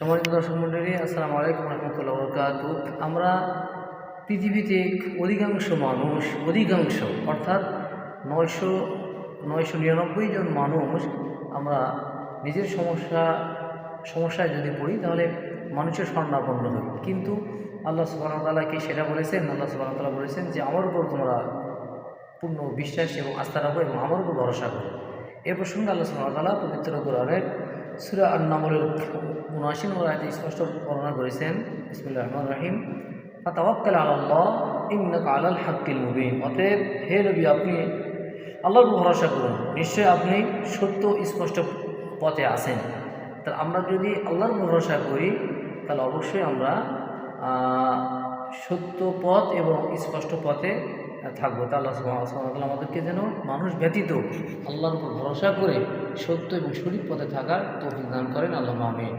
সম্মানিত দর্শক মণ্ডলী, আসসালামু আলাইকুম রহমতুল্লাহ বরকাতুহু। আমরা পৃথিবীতে অধিকাংশ অর্থাৎ 999 জন মানুষ আমরা নিজের সমস্যায় যদি পড়ি তাহলে মানুষের শরণাপন্ন হই। কিন্তু আল্লাহ সুবহানাহু ওয়া তাআলা কি সেটা বলেছেন? আল্লাহ সুবহানাহু ওয়া তাআলা বলেছেন যে আমার উপর তোমরা পূর্ণ বিশ্বাস এবং আস্থা রাখো এবং আমার উপর ভরসা করো। এ প্রসঙ্গে আল্লাহ সুবহানাহু ওয়া তাআলা পবিত্র কোরআনের সূরা আন-নামলের ৭৯ নম্বর আয়াতে স্পষ্ট বর্ণনা করেছেন, বিসমিল্লাহির রহমানির রহিম, ফাতাওয়াক্কাল আলাল্লাহ ইন্নাকা আলাল হাক্কিল মুবিন। অতএব হে নবী, আপনি আল্লাহর উপর ভরসা করুন, নিশ্চয়ই আপনি সত্য স্পষ্ট পথে আছেন। তাহলে আমরা যদি আল্লাহর উপর ভরসা করি তাহলে অবশ্যই আমরা সত্য পথ এবং স্পষ্ট পথে থাকবো। তা আল্লাহ সুবহানাহু ওয়া তাআলা আমাদেরকে যেন মানুষ ব্যতীত আল্লাহর উপর ভরসা করে সত্য এবং সঠিক পথে থাকার তৌফিক দান করেন। আল্লাহুম্মা আমিন।